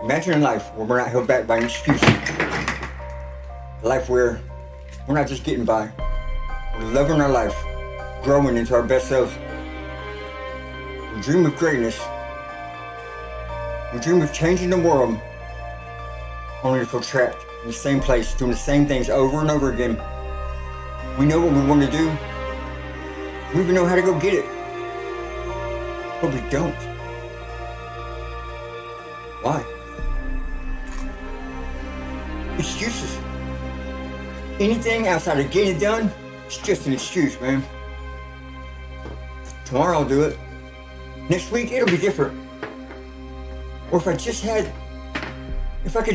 Imagine a life where we're not held back by an excuse. A life where we're not just getting by. We're loving our life, growing into our best selves. We dream of greatness. We dream of changing the world, only to feel trapped in the same place, doing the same things over and over again. We know what we want to do. We even know how to go get it. But we don't. Why? Excuses. Anything outside of getting it done, it's just an excuse, man. Tomorrow I'll do it. Next week it'll be different. Or if I could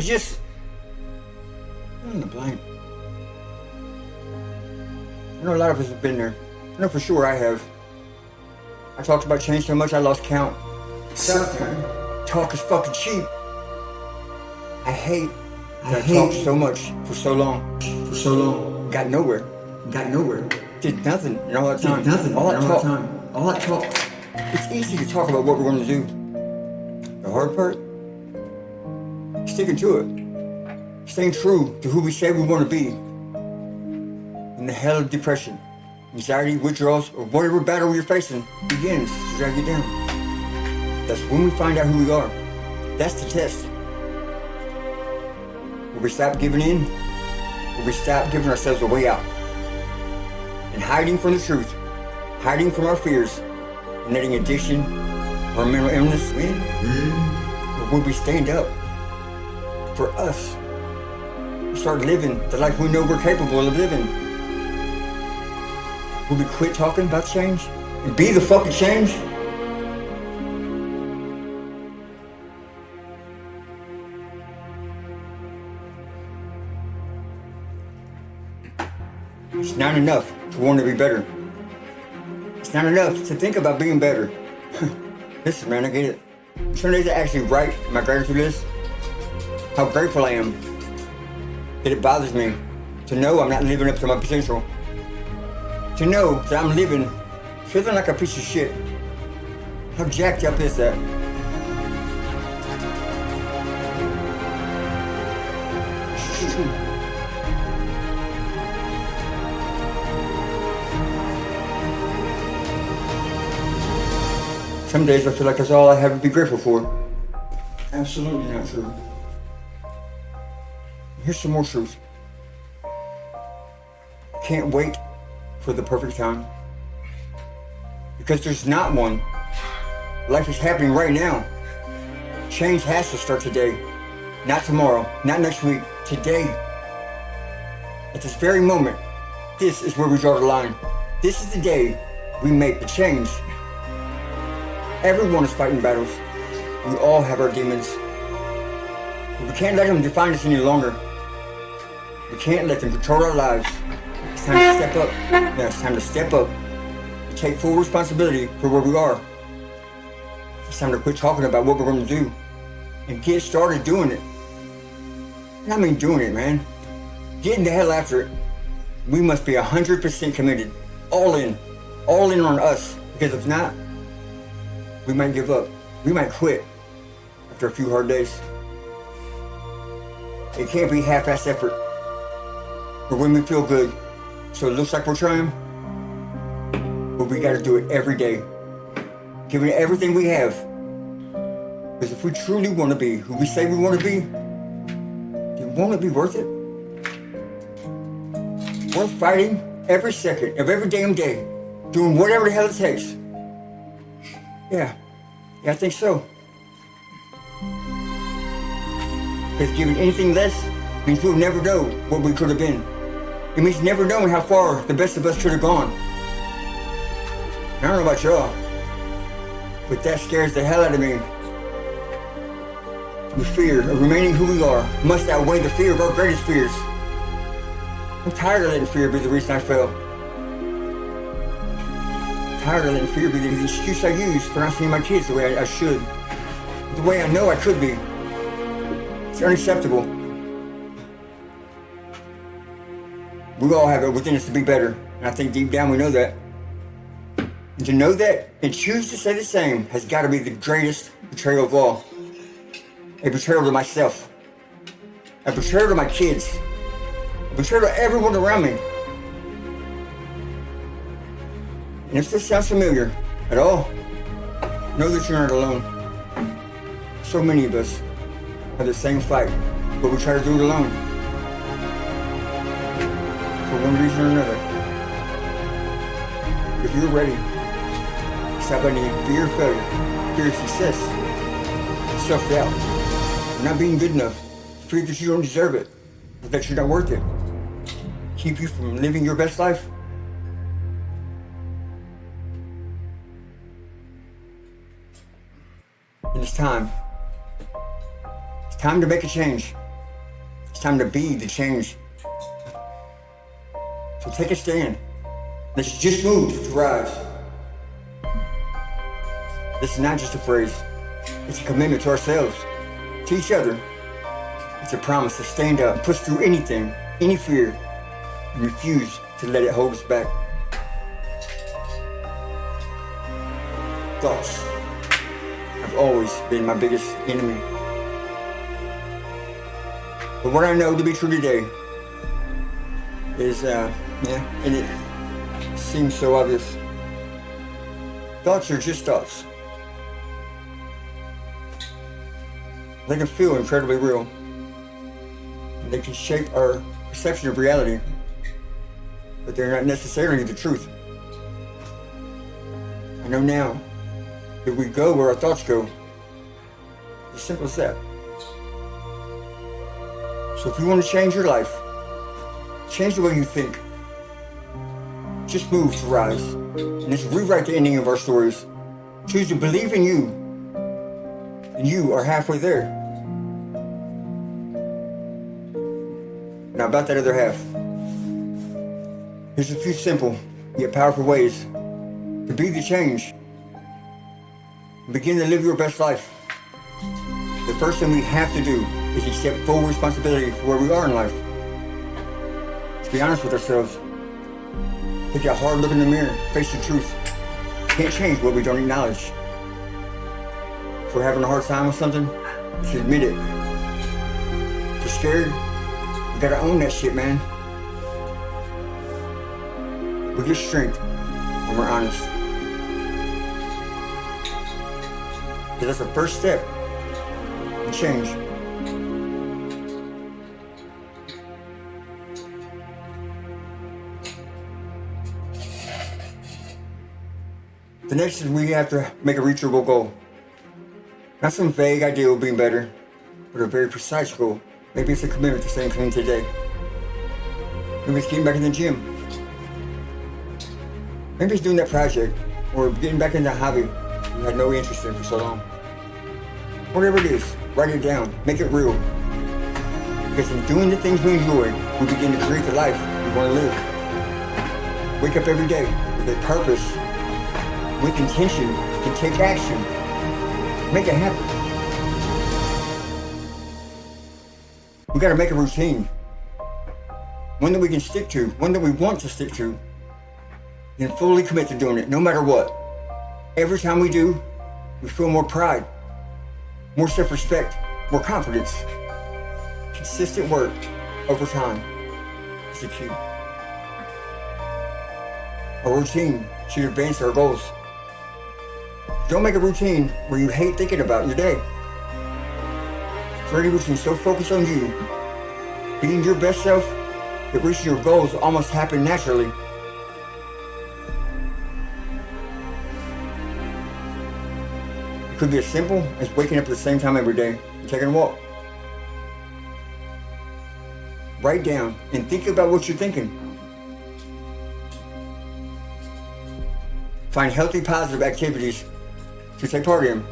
just, fill in the blank. I know a lot of us have been there. I know for sure I have. I talked about change so much I lost count. Suck, man. Talk is fucking cheap. I hate talked so much for so long. Got nowhere. Did nothing in all that time. All that talk. It's easy to talk about what we're going to do. The hard part? Sticking to it. Staying true to who we say we want to be. In the hell of depression, anxiety, withdrawals, or whatever battle you're facing begins to drag you down. That's when we find out who we are. That's the test. Where we stop giving in, where we stop giving ourselves a way out. And hiding from the truth, hiding from our fears, and letting addiction or mental illness win. Or will we stand up for us? We start living the life we know we're capable of living. Will we quit talking about change and be the fucking change? It's not enough to want to be better. It's not enough to think about being better. Listen, man, I get it. Some days I actually write my gratitude list. How grateful I am that it bothers me to know I'm not living up to my potential. To know that I'm living feeling like a piece of shit. How jacked up is that? Some days I feel like that's all I have to be grateful for. Absolutely not true. Here's some more truth. Can't wait for the perfect time. Because there's not one. Life is happening right now. Change has to start today. Not tomorrow, not next week, today. At this very moment, this is where we draw the line. This is the day we make the change. Everyone is fighting battles. We all have our demons. But we can't let them define us any longer. We can't let them control our lives. It's time to step up. Yeah, it's time to step up and take full responsibility for where we are. It's time to quit talking about what we're going to do and get started doing it. And I mean doing it, man. Getting the hell after it. We must be 100% committed. All in on us. Because if not, we might give up. We might quit after a few hard days. It can't be half-assed effort. Or when we feel good, so it looks like we're trying. But we gotta do it every day. Giving it everything we have. Because if we truly want to be who we say we want to be, then won't it be worth it? Worth fighting every second of every damn day, doing whatever the hell it takes. Yeah, I think so. Because giving anything less means we'll never know what we could have been. It means never knowing how far the best of us could have gone. I don't know about y'all, but that scares the hell out of me. The fear of remaining who we are must outweigh the fear of our greatest fears. I'm tired of letting fear be the reason I fail. Tired of letting fear be the excuse I use for not seeing my kids the way I should. The way I know I could be. It's unacceptable. We all have it within us to be better, and I think deep down we know that. And to know that and choose to say the same has got to be the greatest betrayal of all. a betrayal to myself, a betrayal to my kids, a betrayal to everyone around me. And if this sounds familiar at all, know that you're not alone. So many of us have the same fight, but we try to do it alone. For one reason or another. If you're ready, stop letting fear of failure, fear of success, self-doubt, not being good enough, fear that you don't deserve it, that you're not worth it, keep you from living your best life. And it's time. It's time to make a change. It's time to be the change. So take a stand. Let's just move to rise. This is not just a phrase. It's a commitment to ourselves, to each other. It's a promise to stand up and push through anything, any fear, and refuse to let it hold us back. Thoughts have always been my biggest enemy. But what I know to be true today is, and it seems so obvious. Thoughts are just thoughts. They can feel incredibly real. They can shape our perception of reality, but they're not necessarily the truth. I know now that we go where our thoughts go. As simple as that. So if you want to change your life, change the way you think. Just move to rise. And let's rewrite the ending of our stories. Choose to believe in you. And you are halfway there. Now about that other half. Here's a few simple yet powerful ways to be the change. Begin to live your best life. The first thing we have to do is accept full responsibility for where we are in life. Let's be honest with ourselves. Take a hard look in the mirror, face the truth. Can't change what we don't acknowledge. If we're having a hard time with something, we should admit it. If we're scared, we gotta own that shit, man. We get strength when we're honest. Because that's the first step to change. The next is we have to make a reachable goal. Not some vague idea of being better, but a very precise goal. Maybe it's a commitment to staying clean today. Maybe it's getting back in the gym. Maybe it's doing that project, or getting back into a hobby you had no interest in for so long. Whatever it is, write it down, make it real. Because in doing the things we enjoy, we begin to create the life we want to live. Wake up every day with a purpose, with intention, to take action. Make it happen. We gotta make a routine. One that we can stick to, one that we want to stick to, and fully commit to doing it, no matter what. Every time we do, we feel more pride, more self-respect, more confidence. Consistent work over time is the key. Our routine should advance our goals. Don't make a routine where you hate thinking about your day. Create a routine so focused on you, being your best self, that reaching your goals will almost happen naturally. It could be as simple as waking up at the same time every day and taking a walk. Write down and think about what you're thinking. Find healthy, positive activities to take part in.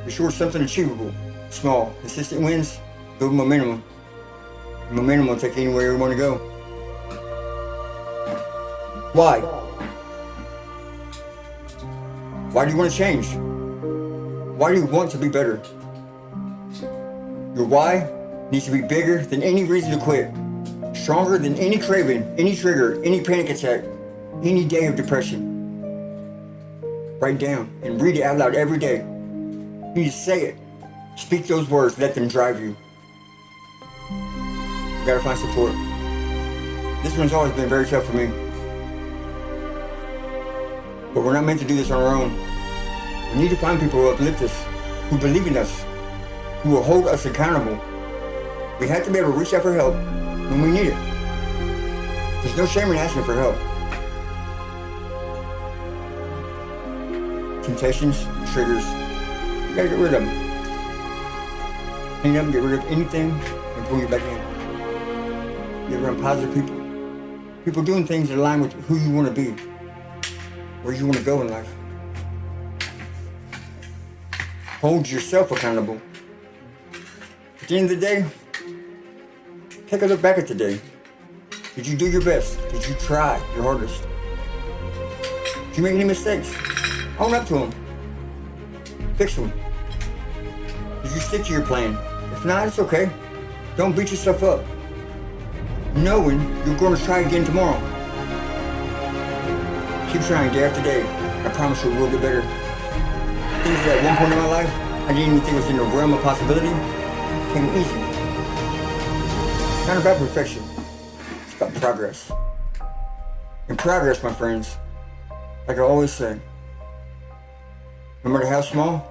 Be sure it's something achievable, small, consistent wins, build momentum. Momentum will take you anywhere you want to go. Why? Why do you want to change? Why do you want to be better? Your why needs to be bigger than any reason to quit, stronger than any craving, any trigger, any panic attack, any day of depression. Write down and read it out loud every day. You need to say it. Speak those words, let them drive you. You gotta find support. This one's always been very tough for me. But we're not meant to do this on our own. We need to find people who uplift us, who believe in us, who will hold us accountable. We have to be able to reach out for help when we need it. There's no shame in asking for help. Temptations, triggers, you gotta get rid of them. Clean up and get rid of anything and pull you back in. Get around positive people. People doing things that align with who you want to be, where you want to go in life. Hold yourself accountable. At the end of the day, take a look back at the day. Did you do your best? Did you try your hardest? Did you make any mistakes? Own up to them. Fix them. Did you stick to your plan? If not, it's okay. Don't beat yourself up. Knowing you're going to try again tomorrow. Keep trying day after day. I promise you it will get better. Things that at one point in my life I didn't even think was in the realm of possibility came easy. It's not about perfection. It's about progress. And progress, my friends, like I always say, no matter how small,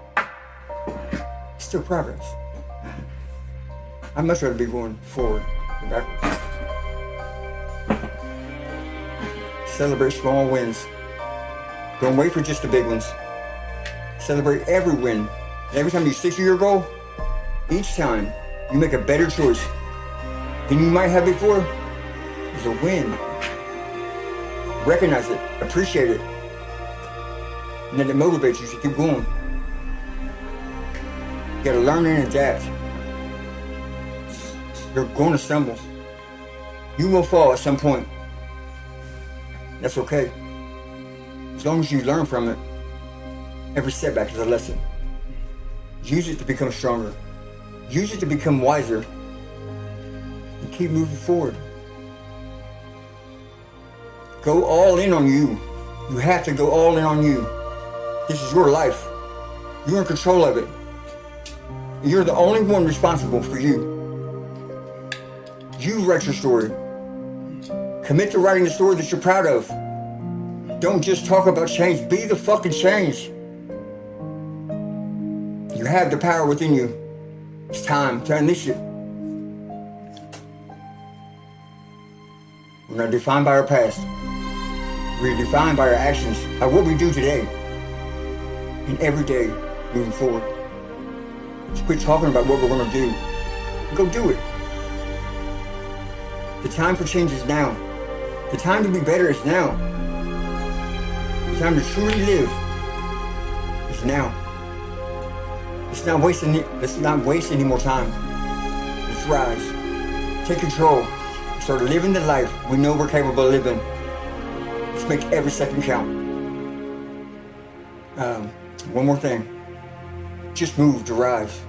it's still progress. I'd much rather be going forward than backwards. Celebrate small wins. Don't wait for just the big ones. Celebrate every win. And every time you stick to your goal, each time you make a better choice than you might have before, is a win. Recognize it, appreciate it, and then it motivates you to keep going. You gotta learn and adapt. You're going to stumble. You will fall at some point. That's okay. As long as you learn from it, every setback is a lesson. Use it to become stronger. Use it to become wiser. And keep moving forward. Go all in on you. You have to go all in on you. This is your life. You're in control of it. You're the only one responsible for you. You write your story. Commit to writing the story that you're proud of. Don't just talk about change. Be the fucking change. You have the power within you. It's time to unleash it. We're not defined by our past. We're defined by our actions, by what we do today. And every day moving forward. Just quit talking about what we're going to do. Go do it. The time for change is now. The time to be better is now. The time to truly live is now. Let's not waste any more time. Let's rise. Take control. Start living the life we know we're capable of living. Let's make every second count. One more thing. Just move to rise.